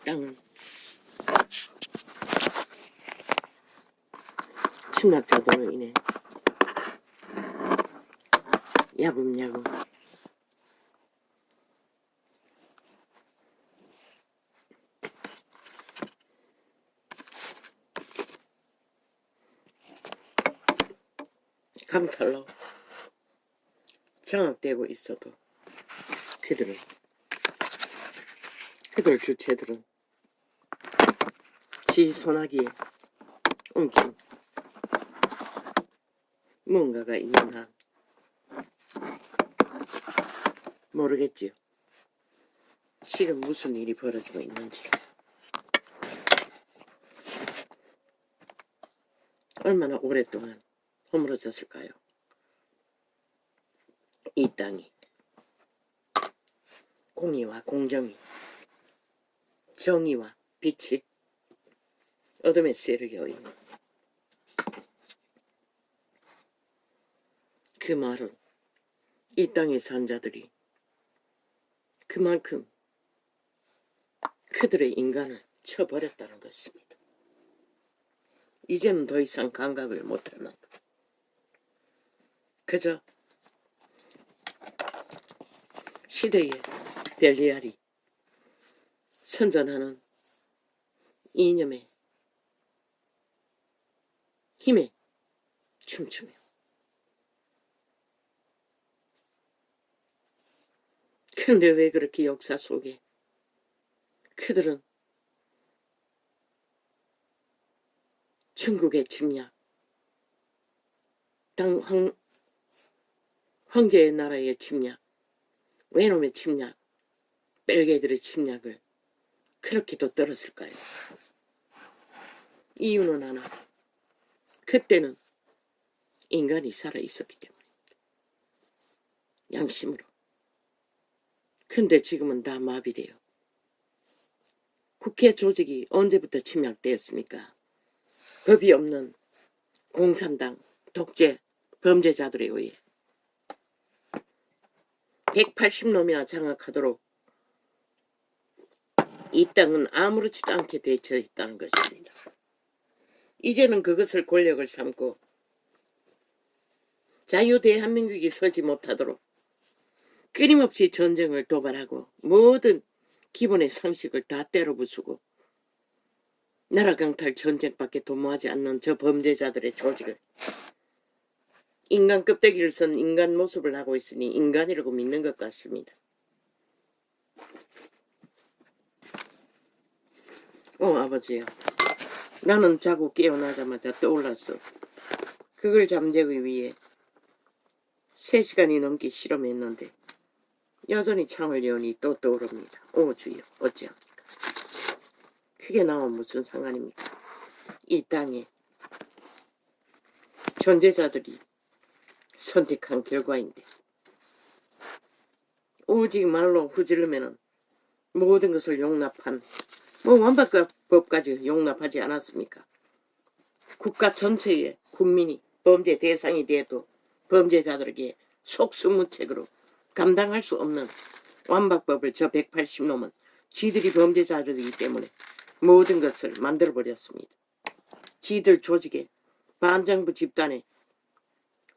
땅은 침략자들로 인해 야금야금 강탈로 장악되고 있어도 그들 주체들은 지 소나기에 엉킨 뭔가가 있는 한 모르겠지요. 지금 무슨 일이 벌어지고 있는지를. 얼마나 오랫동안 허물어졌을까요? 이 땅이 공의와 공정이, 정의와 빛이 어둠의 세력에 의해 그 말은 이 땅의 산 자들이 그만큼 그들의 인간을 쳐버렸다는 것입니다. 이제는 더 이상 감각을 못할 만큼 그저 시대의 벨리알이 선전하는 이념의 힘에 춤추며 근데 왜 그렇게 역사 속에 그들은 중국의 침략, 황제의 나라의 침략, 외놈의 침략, 벨게들의 침략을 그렇게도 떨었을까요? 이유는 하나, 그때는 인간이 살아있었기 때문입니다. 양심으로. 근데 지금은 다 마비돼요. 국회 조직이 언제부터 침략되었습니까? 법이 없는 공산당, 독재, 범죄자들에 의해 180놈이나 장악하도록 이 땅은 아무렇지도 않게 되어 있다는 것입니다. 이제는 그것을 권력을 삼고 자유대한민국이 서지 못하도록 끊임없이 전쟁을 도발하고 모든 기본의 상식을 다 때려부수고 나라 강탈 전쟁밖에 도모하지 않는 저 범죄자들의 조직을 인간 껍데기를 쓴 인간 모습을 하고 있으니 인간이라고 믿는 것 같습니다. 아버지요. 나는 자고 깨어나자마자 떠올랐어. 그걸 잠재우기 위해 3시간이 넘게 실험했는데 여전히 창을 여니 또 떠오릅니다. 주여 어찌합니까? 그게 나와 무슨 상관입니까? 이 땅에 존재자들이 선택한 결과인데 오직 말로 후지르면은 모든 것을 용납한 완박법까지 용납하지 않았습니까? 국가 전체의 국민이 범죄 대상이 돼도 범죄자들에게 속수무책으로 감당할 수 없는 완박법을 저 180놈은 지들이 범죄자들이기 때문에 모든 것을 만들어버렸습니다. 지들 조직의 반정부 집단의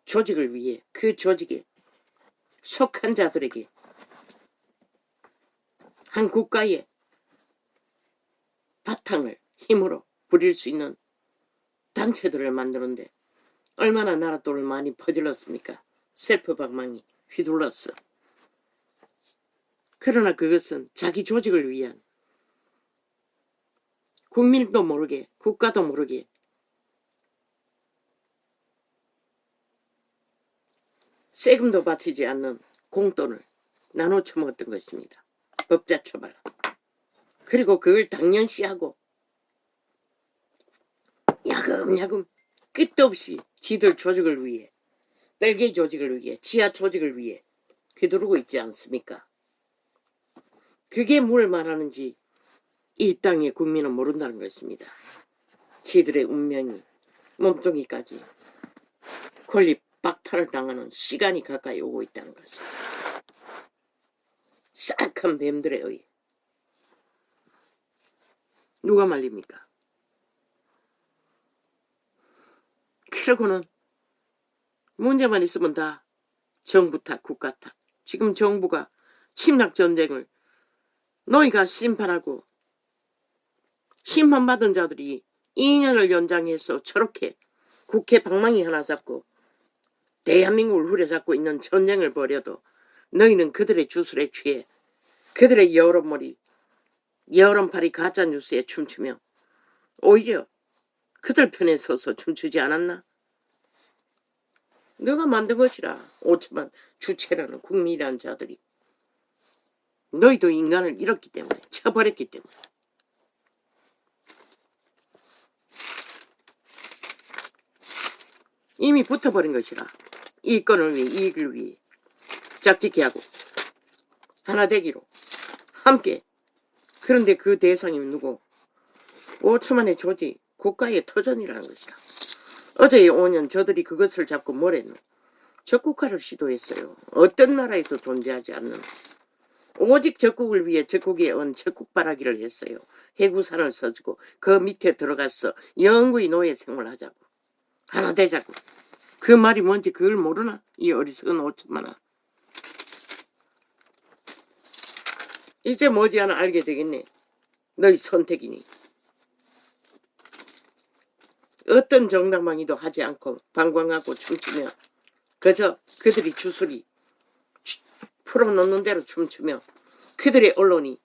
조직을 위해 그 조직에 속한 자들에게 한 국가의 바탕을 힘으로 부릴 수 있는 단체들을 만드는데 얼마나 나라돈을 많이 퍼질렀습니까? 셀프 방망이 휘둘렀어. 그러나 그것은 자기 조직을 위한 국민도 모르게 국가도 모르게 세금도 바치지 않는 공돈을 나눠 처먹었던 것입니다. 법자 처벌. 그리고 그걸 당연시하고 야금야금 끝도 없이 지들 조직을 위해 벨게 조직을 위해 지하 조직을 위해 휘두르고 있지 않습니까? 그게 뭘 말하는지 이 땅의 국민은 모른다는 것입니다. 지들의 운명이 몸뚱이까지 권리 박탈을 당하는 시간이 가까이 오고 있다는 것입니다. 싹한 뱀들에 의해 누가 말립니까? 그러고는 문제만 있으면 다 정부 탓, 국가 탓. 지금 정부가 침략전쟁을 너희가 심판하고 심판받은 자들이 2년을 연장해서 저렇게 국회 방망이 하나 잡고 대한민국을 후려잡고 있는 전쟁을 벌여도 너희는 그들의 주술에 취해 그들의 여론머리, 여론팔이 가짜뉴스에 춤추며 오히려 그들 편에 서서 춤추지 않았나? 너가 만든 것이라. 오지만 주체라는 국민이라는 자들이 너희도 인간을 잃었기 때문에, 쳐버렸기 때문에. 이미 붙어버린 것이라. 이권을 위해, 이익을 위해 짝짓기 하고 하나 되기로 함께. 그런데 그 대상이 누구? 5천만의 조직, 국가의 터전이라는 것이다. 어제의 5년 저들이 그것을 잡고 뭘 했노? 적국화를 시도했어요. 어떤 나라에도 존재하지 않는 오직 적국을 위해 적국에 온 적국바라기를 했어요. 해구산을 써주고 그 밑에 들어가서 영구히 노예 생활하자고. 하나 되자고. 그 말이 뭔지 그걸 모르나? 이 어리석은 5천만아. 이제 머지않아 알게 되겠네. 너희 선택이니. 어떤 정당방위도 하지 않고 방광하고 춤추며 그저 그들이 주술이 풀어놓는 대로 춤추며 그들의 언론이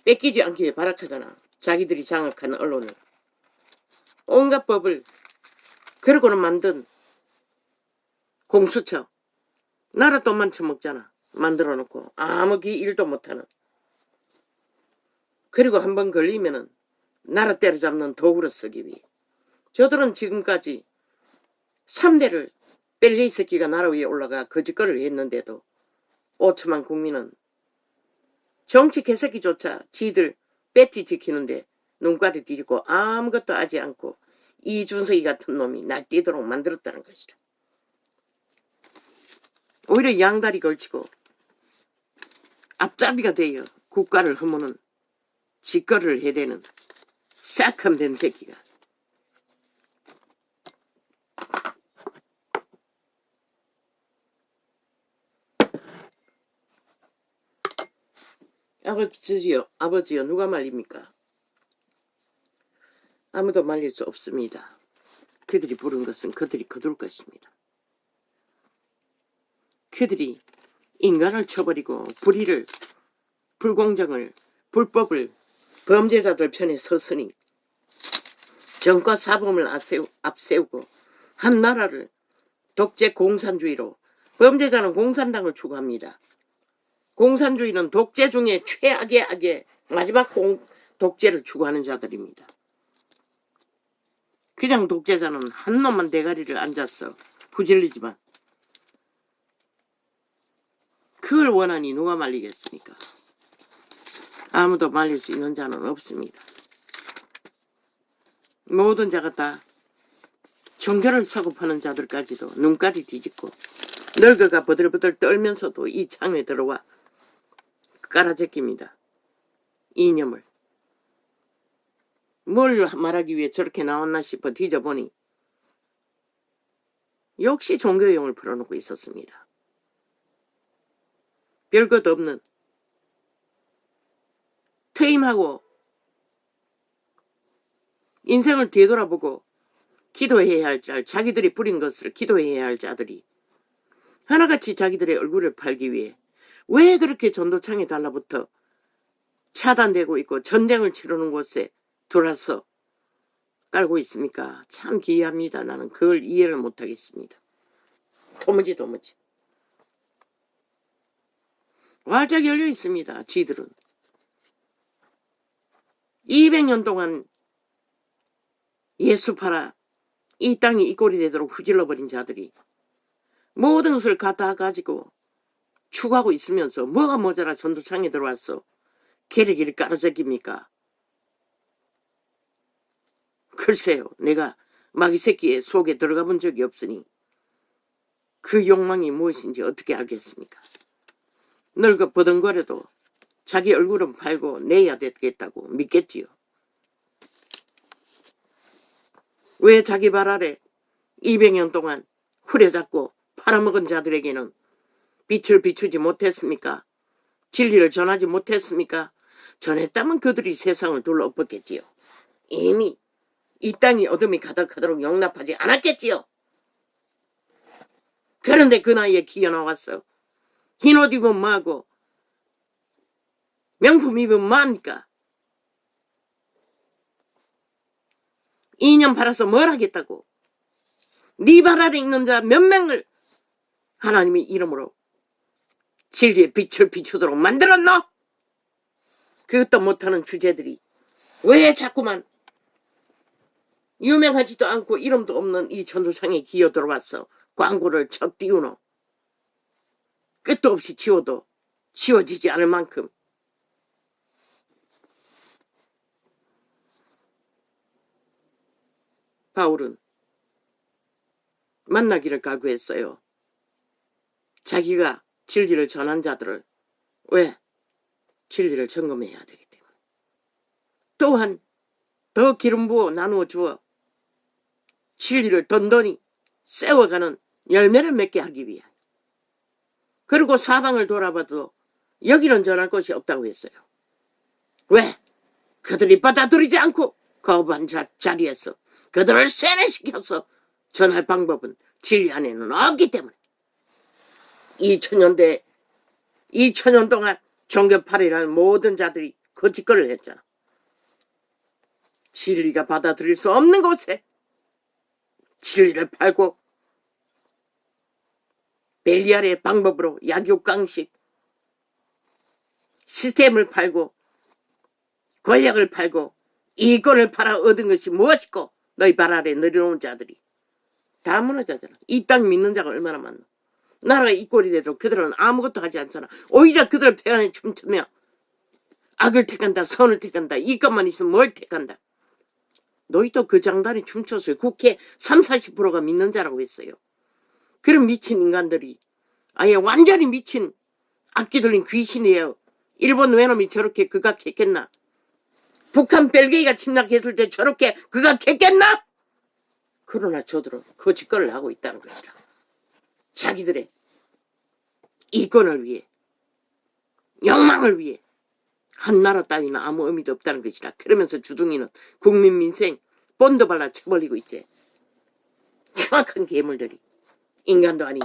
뺏기지 않기 위해 발악하잖아. 자기들이 장악한 언론을. 온갖 법을 그러고는 만든 공수처. 나라 돈만 처먹잖아. 만들어 놓고 아무 일도 못하는. 그리고 한번 걸리면은 나라 때려잡는 도구로 쓰기 위해. 저들은 지금까지 3대를 뺄레이 새끼가 나라 위에 올라가 거짓거리를 했는데도 5천만 국민은 정치 개새끼조차 지들 배지 지키는데 눈깔이 뒤집고 아무것도 하지 않고 이준석이 같은 놈이 날뛰도록 만들었다는 것이다. 오히려 양다리 걸치고 앞잡이가 되어 국가를 허무는 짓거리를 해대는 싹한 뱀새끼가. 아버지요, 누가 말립니까? 아무도 말릴 수 없습니다. 그들이 부른 것은 그들이 거둘 것입니다. 그들이 인간을 쳐버리고 불의를, 불공정을, 불법을 범죄자들 편에 섰으니 정과 사범을 앞세우고 한 나라를 독재 공산주의로, 범죄자는 공산당을 추구합니다. 공산주의는 독재 중에 최악의 악의 마지막 독재를 추구하는 자들입니다. 그냥 독재자는 한 놈만 대가리를 앉았어. 부질리지만. 그걸 원하니 누가 말리겠습니까? 아무도 말릴 수 있는 자는 없습니다. 모든 자가 다 종교를 사고파는 자들까지도 눈깔이 뒤집고 늙어가 버들버들 떨면서도 이 창에 들어와 깔아제낍니다. 이념을. 뭘 말하기 위해 저렇게 나왔나 싶어 뒤져보니 역시 종교용을 풀어놓고 있었습니다. 별것 없는 퇴임하고 인생을 되돌아보고 기도해야 할 자, 자기들이 부린 것을 기도해야 할 자들이 하나같이 자기들의 얼굴을 팔기 위해 왜 그렇게 전도창에 달라붙어 차단되고 있고 전쟁을 치르는 곳에 돌아서 깔고 있습니까? 참 기이합니다. 나는 그걸 이해를 못하겠습니다. 도무지. 활짝 열려 있습니다. 지들은. 200년 동안 예수 팔아 이 땅이 이 꼴이 되도록 후질러버린 자들이 모든 것을 갖다 가지고 추구하고 있으면서 뭐가 모자라 전도창에 들어왔어. 계리기를 깔아제깁니까? 글쎄요. 내가 마귀 새끼의 속에 들어가 본 적이 없으니 그 욕망이 무엇인지 어떻게 알겠습니까? 늙어 버덩거려도 자기 얼굴은 팔고 내야 되겠다고 믿겠지요. 왜 자기 발 아래 200년 동안 후려잡고 팔아먹은 자들에게는 빛을 비추지 못했습니까? 진리를 전하지 못했습니까? 전했다면 그들이 세상을 둘러 엎었겠지요. 이미 이 땅이 어둠이 가득하도록 용납하지 않았겠지요. 그런데 그 나이에 기어 나왔어. 흰옷 입으면 뭐하고 명품 입으면 뭐합니까? 2년 팔아서 뭘 하겠다고. 네 발 아래 있는 자 몇 명을 하나님의 이름으로 진리의 빛을 비추도록 만들었노? 그것도 못하는 주제들이 왜 자꾸만 유명하지도 않고 이름도 없는 이 전도상에 기어 들어왔어. 광고를 척 띄우노. 끝도 없이 지워도 지워지지 않을 만큼. 바울은 만나기를 각오했어요. 자기가 진리를 전한 자들을. 왜? 진리를 점검해야 되기 때문에. 또한 더 기름 부어 나누어 주어 진리를 던던히 세워가는 열매를 맺게 하기 위해. 그리고 사방을 돌아봐도 여기는 전할 것이 없다고 했어요. 왜? 그들이 받아들이지 않고 거부한 자리에서 그들을 세뇌시켜서 전할 방법은 진리 안에는 없기 때문에. 2000년 동안 종교팔이라는 모든 자들이 그 짓거리를 했잖아. 진리가 받아들일 수 없는 곳에 진리를 팔고 벨리알의 방법으로 약육강식 시스템을 팔고 권력을 팔고 이권을 팔아 얻은 것이 무엇이고 너희 발 아래 내려놓은 자들이 다 무너졌잖아. 이 땅 믿는 자가 얼마나 많나. 나라가 이 꼴이 돼도 그들은 아무것도 하지 않잖아. 오히려 그들 폐안에 춤추며 악을 택한다, 선을 택한다. 이것만 있으면 뭘 택한다. 너희도 그 장단에 춤췄어요. 국회 30~40%가 믿는 자라고 했어요. 그런 미친 인간들이 아예 완전히 미친 악기 들린 귀신이에요. 일본 외놈이 저렇게 극악했겠나? 북한 벨기에가 침략했을 때 저렇게 극악했겠나? 그러나 저들은 그 짓거리를 하고 있다는 것이라. 자기들의 이권을 위해, 욕망을 위해 한 나라 따위는 아무 의미도 없다는 것이라. 그러면서 주둥이는 국민 민생 본드 발라 쳐버리고 있지. 흉악한 괴물들이, 인간도 아닌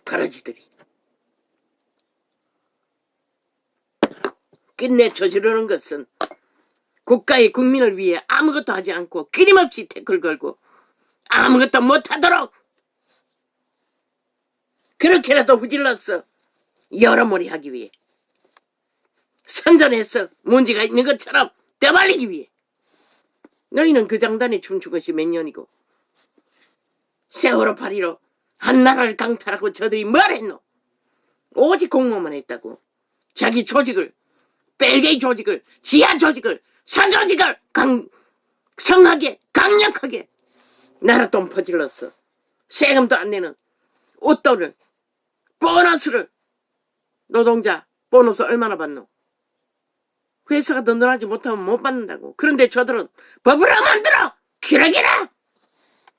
바라지들이. 끝내 저지르는 것은 국가의 국민을 위해 아무것도 하지 않고 끊임없이 태클 걸고 아무것도 못하도록 그렇게라도 후질렀어. 여러모리 하기 위해. 선전해서 문제가 있는 것처럼 떼발리기 위해. 너희는 그 장단에 춤춘 것이 몇 년이고 세월호 파리로 한 나라를 강탈하고 저들이 뭘 했노? 오직 공모만 했다고. 자기 조직을, 벨게이 조직을, 지하 조직을, 서조직을 성하게 강력하게 나라 돈 퍼질렀어. 세금도 안 내는 옷돈을, 보너스를. 노동자 보너스 얼마나 받노? 회사가 든든하지 못하면 못 받는다고. 그런데 저들은 법으로 만들어! 기러기라!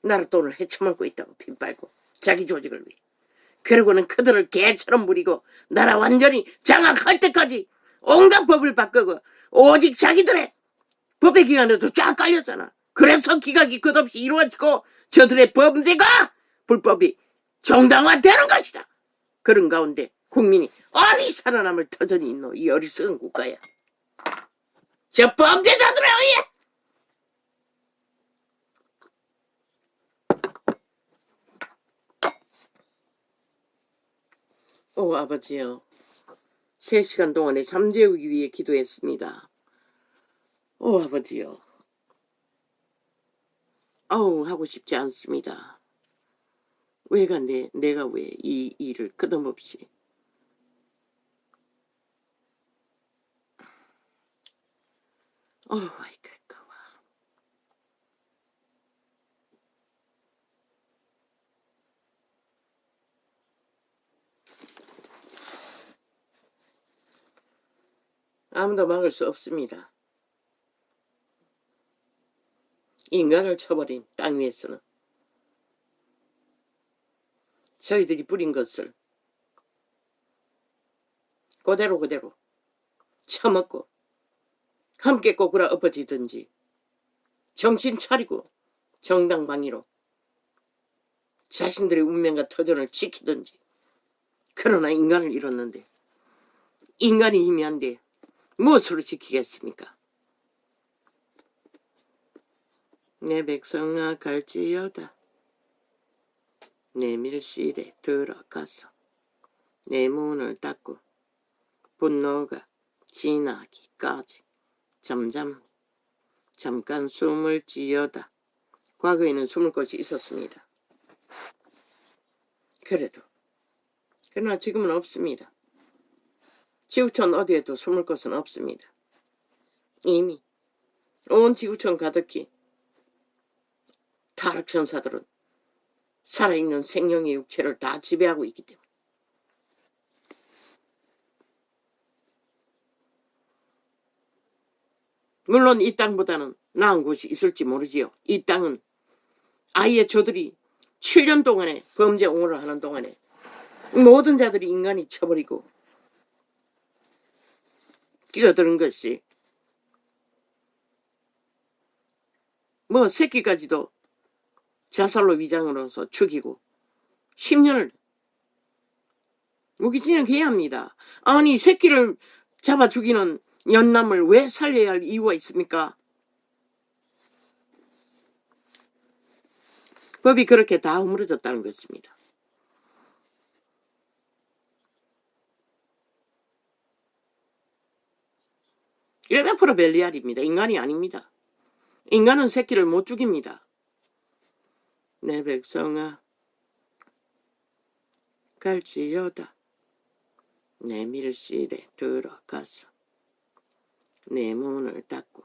나라 돈을 헤쳐먹고 있다고 핀 빨고 자기 조직을 위해. 그러고는 그들을 개처럼 부리고 나라 완전히 장악할 때까지 온갖 법을 바꾸고 오직 자기들의 법의 기관에도 쫙 깔렸잖아. 그래서 기각이 끝없이 이루어지고 저들의 범죄가 불법이 정당화되는 것이다. 그런 가운데 국민이 어디 살아남을 터전이 있노? 이 어리석은 국가야. 저 범죄자들에 의해. 오 아버지요. 3시간 동안에 잠재우기 위해 기도했습니다. 오 아버지요. 하고 싶지 않습니다. 내가 왜 이 일을 끝없이. 아이고. 아무도 막을 수 없습니다. 인간을 쳐버린 땅 위에서는 저희들이 뿌린 것을 그대로 처먹고 함께 꼬꾸라 엎어지든지 정신 차리고 정당방위로 자신들의 운명과 터전을 지키든지. 그러나 인간을 잃었는데 인간이 희미한데 무엇으로 지키겠습니까? 내 백성아 갈지어다. 내 밀실에 들어가서 내 문을 닫고 분노가 지나기까지 잠깐 숨을 지어다. 과거에는 숨을 곳이 있었습니다. 그러나 지금은 없습니다. 지구촌 어디에도 숨을 곳은 없습니다. 이미 온 지구촌 가득히 타락천사들은 살아있는 생명의 육체를 다 지배하고 있기 때문에. 물론 이 땅보다는 나은 곳이 있을지 모르지요. 이 땅은 아예 저들이 7년 동안에 범죄 옹호를 하는 동안에 모든 자들이 인간이 쳐버리고 뛰어드는 것이 뭐 새끼까지도 자살로 위장으로서 죽이고 10년을 무기징역해야 합니다. 아니 새끼를 잡아 죽이는 연남을 왜 살려야 할 이유가 있습니까? 법이 그렇게 다 허물어졌다는 것입니다. (100% 벨리알입니다. 인간이 아닙니다. 인간은 새끼를 못 죽입니다. 내 백성아 갈지어다. 내 밀실에 들어가서 내 문을 닫고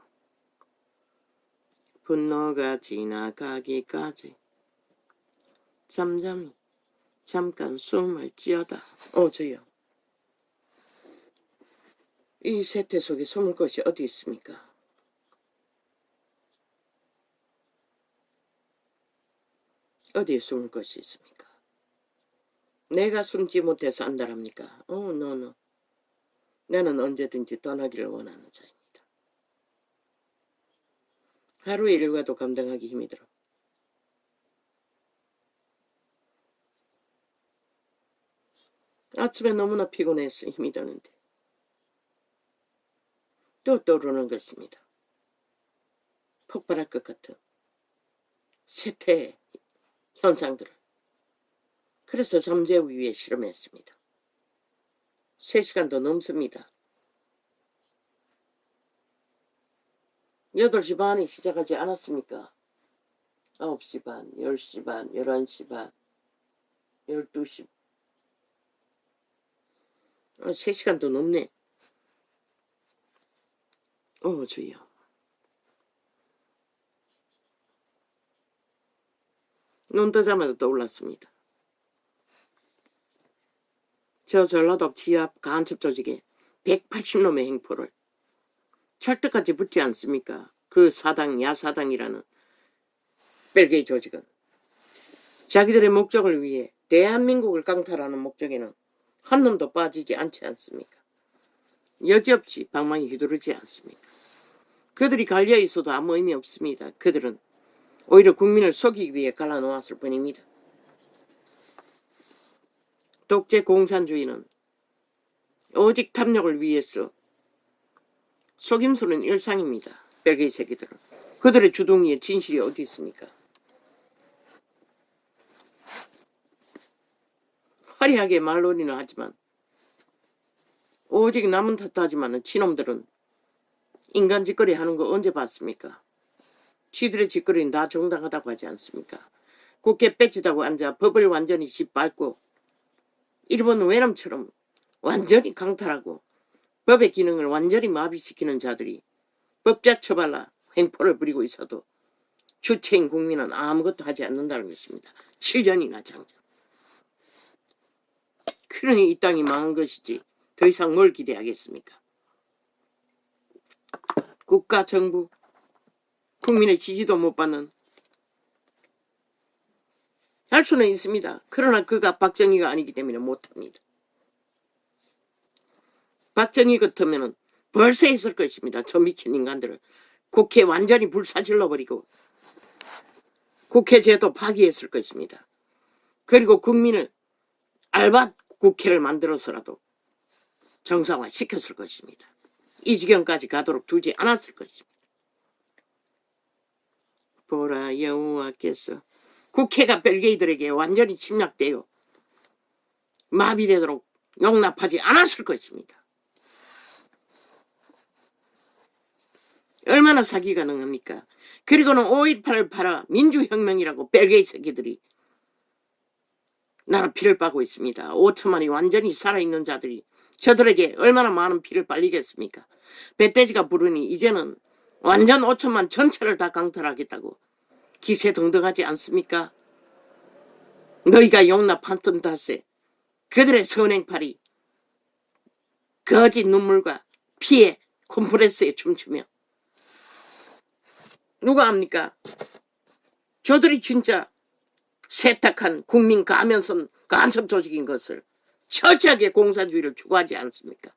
분노가 지나가기까지 잠깐 숨을 지어다. 저요. 이 세태 속에 숨을 곳이 어디 있습니까? 어디에 숨을 곳이 있습니까? 내가 숨지 못해서 안달합니까? 노. 나는 언제든지 떠나기를 원하는 자입니다. 하루의 일과도 감당하기 힘이 들어. 아침에 너무나 피곤해서 힘이 드는데 또 떠오르는 것입니다. 폭발할 것 같은 세태 현상들을. 그래서 잠재우기 위해 실험했습니다. 3시간도 넘습니다. 8시 반에 시작하지 않았습니까? 9시 반, 10시 반, 11시 반, 12시. 3시간도 넘네. 주여. 눈 뜨자마자 떠올랐습니다. 저 전라도 지압 간첩 조직의 180놈의 행포를 철떡같이 붙지 않습니까? 그 사당, 야사당이라는 벨기에 조직은 자기들의 목적을 위해 대한민국을 강탈하는 목적에는 한 놈도 빠지지 않지 않습니까? 여지없이 방망이 휘두르지 않습니까? 그들이 갈려 있어도 아무 의미 없습니다. 그들은 오히려 국민을 속이기 위해 갈라놓았을 뿐입니다. 독재 공산주의는 오직 탐욕을 위해서 속임수는 일상입니다. 벨기에 새끼들은. 그들의 주둥이에 진실이 어디 있습니까? 화려하게 말놀이는 하지만 오직 남은 탓하지만 지놈들은 인간 짓거리 하는 거 언제 봤습니까? 쥐들의 짓거리는 다 정당하다고 하지 않습니까? 국회 뺏지다고 앉아 법을 완전히 짓밟고 일본 외놈처럼 완전히 강탈하고 법의 기능을 완전히 마비시키는 자들이 법자 처발라 횡포를 부리고 있어도 주체인 국민은 아무것도 하지 않는다는 것입니다. 7년이나 장전. 그러니 이 땅이 망한 것이지 더 이상 뭘 기대하겠습니까? 국가 정부 국민의 지지도 못 받는 할 수는 있습니다. 그러나 그가 박정희가 아니기 때문에 못합니다. 박정희 같으면 벌써 했을 것입니다. 저 미친 인간들을 국회 완전히 불사질러버리고 국회 제도 파기했을 것입니다. 그리고 국민을 알바 국회를 만들어서라도 정상화 시켰을 것입니다. 이 지경까지 가도록 두지 않았을 것입니다. 보라 여호와께서 국회가 벨게이들에게 완전히 침략되어 마비되도록 용납하지 않았을 것입니다. 얼마나 사기가 능합니까? 그리고는 5.18을 팔아 민주혁명이라고 벨게이 새끼들이 나라 피를 빨고 있습니다. 5천만이 완전히 살아있는 자들이 저들에게 얼마나 많은 피를 빨리겠습니까? 배돼지가 부르니 이제는 완전 5천만 전체를 다 강탈하겠다고 기세등등하지 않습니까? 너희가 용납한 탓에 그들의 선행팔이 거짓 눈물과 피에 콤프레스에 춤추며 누가 합니까? 저들이 진짜 세탁한 국민 가면선 간섭 조직인 것을 철저하게 공산주의를 추구하지 않습니까?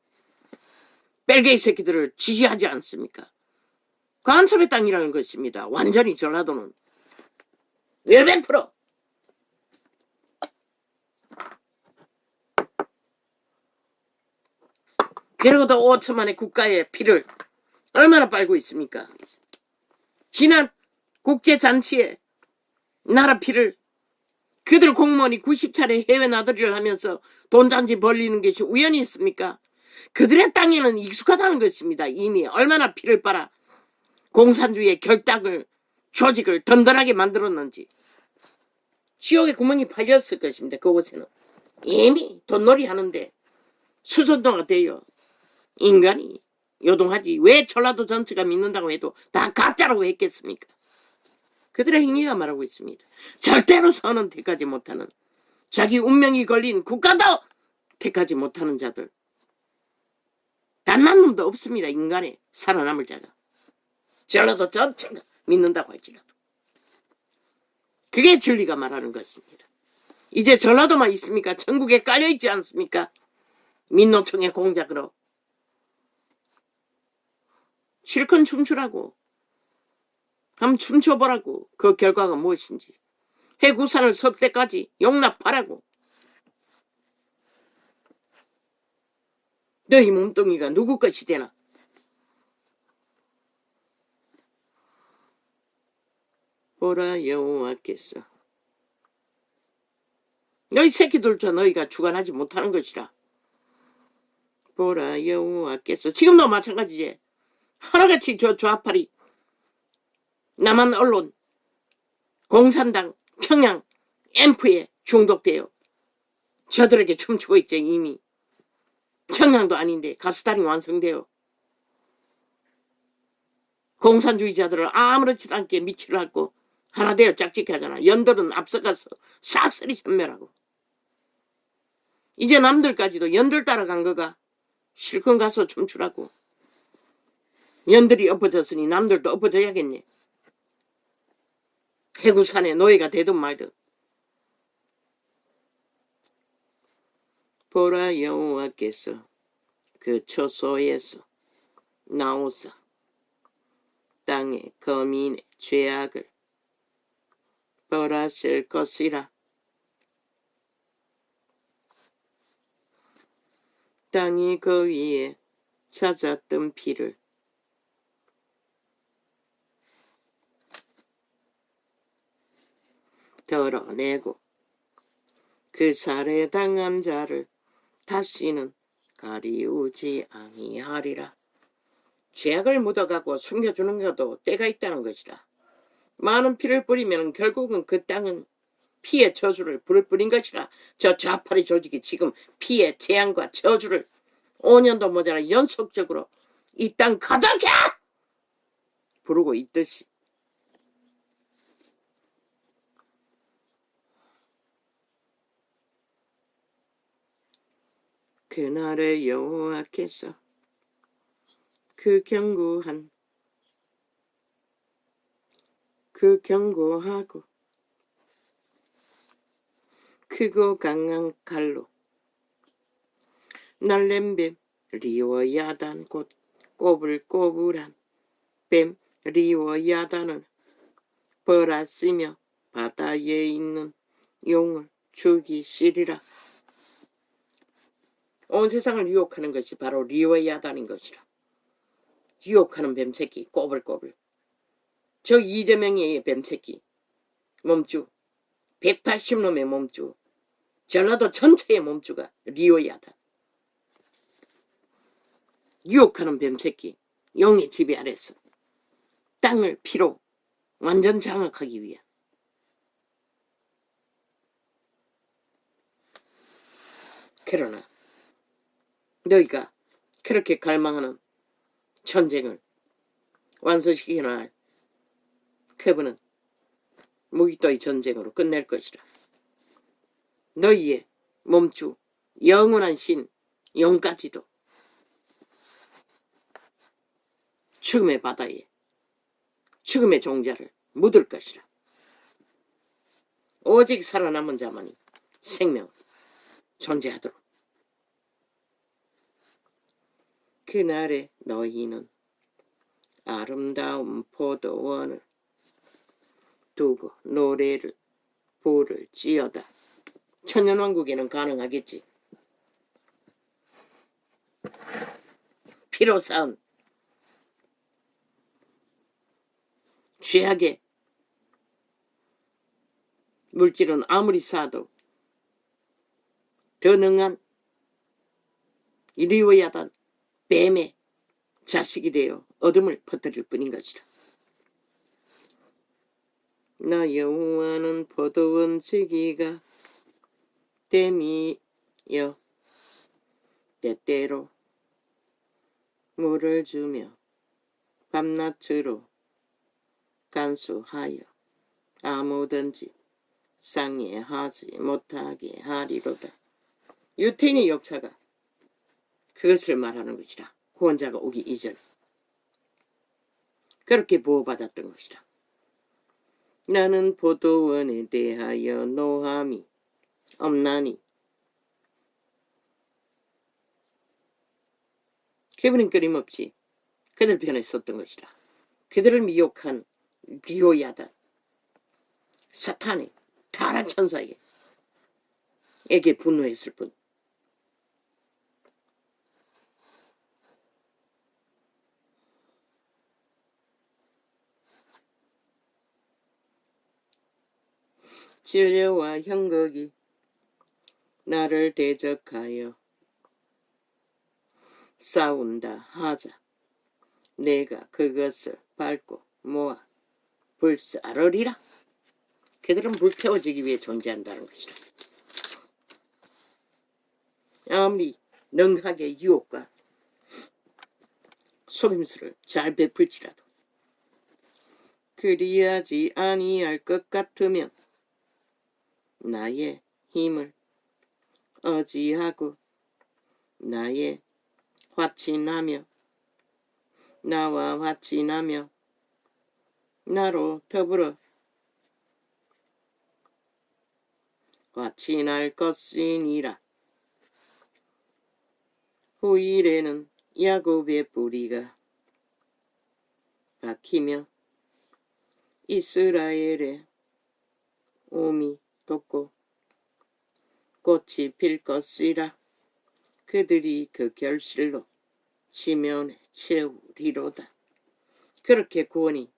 벨게이 새끼들을 지지하지 않습니까? 간섭의 땅이라는 것입니다. 완전히 전라도는 100%. 그리고도 5천만의 국가의 피를 얼마나 빨고 있습니까? 지난 국제잔치에 나라 피를 그들 공무원이 90차례 해외 나들이를 하면서 돈잔치 벌리는 것이 우연히 있습니까? 그들의 땅에는 익숙하다는 것입니다. 이미 얼마나 피를 빨아 공산주의의 결단을 조직을 든든하게 만들었는지 지옥의 구멍이 파였을 것입니다. 그곳에는 이미 돈놀이 하는데 수선도가 돼요. 인간이 요동하지. 왜 전라도 전체가 믿는다고 해도 다 가짜라고 했겠습니까? 그들의 행위가 말하고 있습니다. 절대로 선은 택하지 못하는, 자기 운명이 걸린 국가도 택하지 못하는 자들. 단 한 놈도 없습니다. 인간에 살아남을 자가. 전라도 전체가 믿는다고 할지라도. 그게 진리가 말하는 것입니다. 이제 전라도만 있습니까? 전국에 깔려있지 않습니까? 민노총의 공작으로. 실컷 춤추라고. 한번 춤춰보라고. 그 결과가 무엇인지. 해구산을 설 때까지 용납하라고. 너희 몸뚱이가 누구 것이 되나? 보라 여호와께서 너희 새끼들조차 너희가 주관하지 못하는 것이라. 보라 여호와께서 지금도 마찬가지지. 하나같이 저 좌파리 남한 언론 공산당 평양 앰프에 중독되어 저들에게 춤추고 있죠. 이미 평양도 아닌데 가스탄이 완성되어 공산주의자들을 아무렇지도 않게 미치를 하고 하나 되어 짝짓게 하잖아. 연들은 앞서가서 싹쓸이 전멸하고 이제 남들까지도 연들 따라간 거가 실컷 가서 춤추라고. 연들이 엎어졌으니 남들도 엎어져야겠네. 해구산에 노예가 되든 말든. 보라 여호와께서 그 초소에서 나오사 땅의 거민의 죄악을 벌하실 것이라. 땅이 그 위에 찾았던 피를 덜어내고 그 살해당한 자를 다시는 가리우지 아니하리라. 죄악을 묻어가고 숨겨주는 것도 때가 있다는 것이라. 많은 피를 뿌리면 결국은 그 땅은 피의 저주를 뿌린 것이라. 저 좌파리 조직이 지금 피의 재앙과 저주를 5년도 모자라 연속적으로 이 땅 가득해 부르고 있듯이. 그날의 여호와께서 그 견고한 그 경고하고 크고 강한 칼로 날랜 뱀 리워 야단 곧 꼬불꼬불한 뱀 리워 야단은 벌았으며 바다에 있는 용을 죽이시리라. 온 세상을 유혹하는 것이 바로 리워 야단인 것이라. 유혹하는 뱀새끼 꼬불꼬불. 저 이재명의 뱀새끼 몸주 180놈의 몸주 전라도 전체의 몸주가 리워 야단. 유혹하는 뱀새끼 용의 지배 아래서 땅을 피로 완전 장악하기 위한 그러나 너희가 그렇게 갈망하는 전쟁을 완수시키는 날 그분은 무기또의 전쟁으로 끝낼 것이라. 너희의 몸주 영원한 신 용까지도 죽음의 바다에 죽음의 종자를 묻을 것이라. 오직 살아남은 자만이 생명을 존재하도록. 그날에 너희는 아름다운 포도원을 두고 노래를 부를지어다. 천년왕국에는 가능하겠지. 피로 쌓은 죄악의 물질은 아무리 쌓아도 더 능한 리워야단 뱀의 자식이 되어 어둠을 퍼뜨릴 뿐인 것이라. 나 여호와는 포도원 지기가 댐이여 때때로 물을 주며 밤낮으로 간수하여 아무든지 상해하지 못하게 하리로다. 유태인의 역사가 그것을 말하는 것이라. 구원자가 오기 이전 그렇게 보호받았던 것이라. 나는 포도원에 대하여 노함이 없나니 그분은 끊임없이 그들 편에 섰던 것이라. 그들을 미혹한 리오야단 사탄의 타락 천사에게 분노했을 뿐. 진료와 형극이 나를 대적하여 싸운다 하자. 내가 그것을 밟고 모아 불사르리라. 그들은 불태워지기 위해 존재한다는 것이다. 아무리 능하게 유혹과 속임수를 잘 베풀지라도 그리하지 아니할 것 같으면 나의 힘을 의지하고 나의 화친하며 나와 화친하며 나로 더불어 화친할 것이니라. 후일에는 야곱의 뿌리가 박히며 이스라엘의 옴이 돋고 꽃이 필 것이라. 그들이 그 결실로 지면에 채우리로다. 그렇게 구원이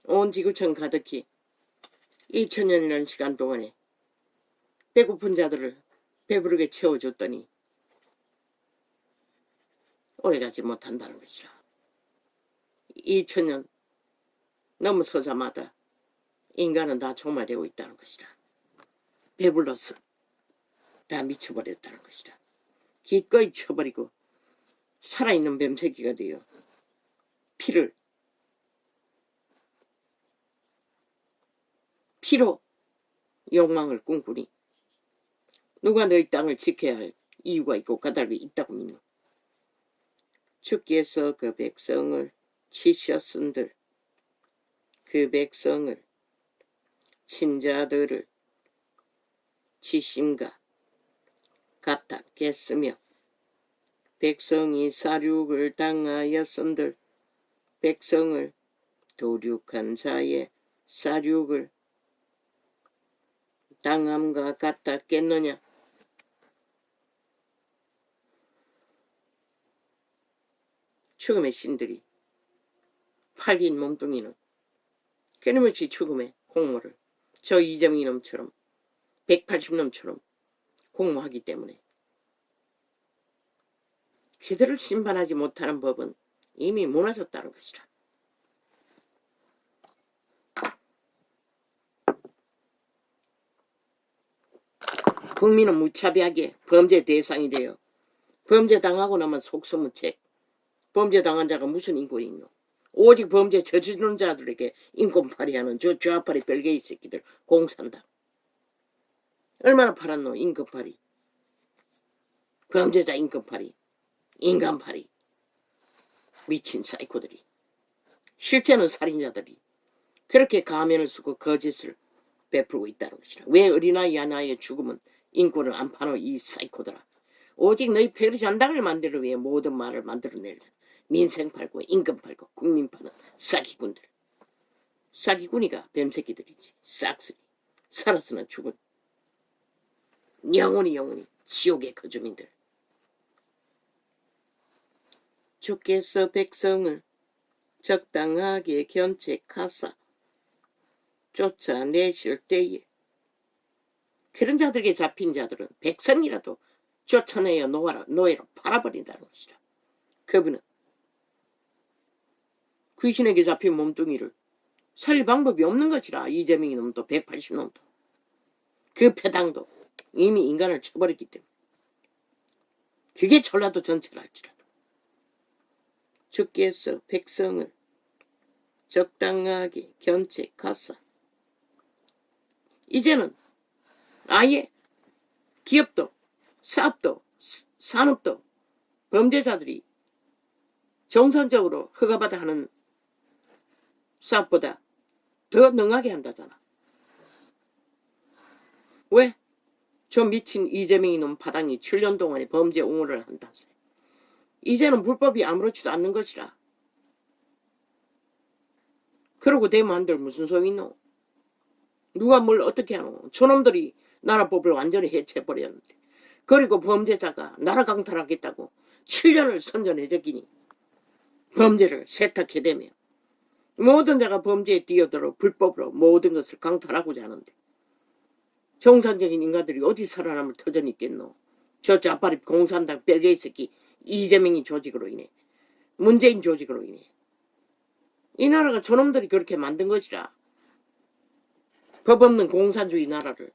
온 지구촌 가득히 2000년이라는 시간 동안에 배고픈 자들을 배부르게 채워줬더니 오래가지 못한다는 것이라. 2000년 넘어서자마자 인간은 다 종말되고 있다는 것이라. 배불러서 다 미쳐버렸다는 것이라. 기꺼이 쳐버리고 살아있는 뱀새끼가 되어 피로 욕망을 꿈꾸니 누가 너희 땅을 지켜야 할 이유가 있고 까닭이 있다고 믿노? 주께서 그 백성을 치셨은들 그 백성을 친자들을 지심과 같아 깼으며 백성이 사륙을 당하였은들 백성을 도륙한 자의 사륙을 당함과 같아 깼느냐. 죽음의 신들이 팔린 몸뚱이는 끊임없이 죽음의 공모를 저 이재명 이놈처럼 180놈처럼 공모하기 때문에 그들을 심판하지 못하는 법은 이미 무너졌다는 것이라. 국민은 무차별하게 범죄 대상이 되어 범죄당하고 나면 속수무책. 범죄당한 자가 무슨 인권이 있노. 오직 범죄 저지르는 자들에게 인권 발휘하는 저 좌파리 별개의 새끼들 공산당. 얼마나 팔았노 인권 발휘. 범죄자 인권 발휘. 인간 발휘. 미친 사이코들이. 실제는 살인자들이 그렇게 가면을 쓰고 거짓을 베풀고 있다는 것이라. 왜 어린아이 하나의 죽음은 인권을 안 파노 이 사이코들아. 오직 너희 페르잔당을 만들기 위해 모든 말을 만들어내자. 민생 팔고 인권 팔고 국민 파는 사기꾼들. 사기꾼이가 뱀새끼들이지. 싹쓸이. 살아서는 죽은 영원히 지옥의 거주민들. 주께서 백성을 적당하게 견책하사 쫓아내실 때에 그런 자들에게 잡힌 자들은 백성이라도 쫓아내어 노예로 팔아버린다는 것이라. 그분은 귀신에게 잡힌 몸뚱이를 살릴 방법이 없는 것이라. 이재명이 놈도 180놈도 그 패당도 이미 인간을 쳐버렸기 때문에 그게 전라도 전체를 할지라도 주께서 백성을 적당하게 견책하사 이제는 아예 기업도 사업도 산업도 범죄자들이 정상적으로 허가받아 하는 사업보다 더 능하게 한다잖아. 왜? 저 미친 이재명 이놈 파당이 7년 동안에 범죄 옹호를 한다세. 이제는 불법이 아무렇지도 않는 것이라. 그러고 되면 한들 무슨 소용이 있노? 누가 뭘 어떻게 하노? 저놈들이 나라법을 완전히 해체해버렸는데 그리고 범죄자가 나라 강탈하겠다고 7년을 선전해적이니 범죄를 세탁해대며 모든 자가 범죄에 뛰어들어 불법으로 모든 것을 강탈하고자 하는데 정상적인 인간들이 어디 살아남을 터전이 있겠노? 저 자파리 공산당 벨게이 새끼 이재명이 조직으로 인해 문재인 조직으로 인해 이 나라가 저놈들이 그렇게 만든 것이라. 법 없는 공산주의 나라를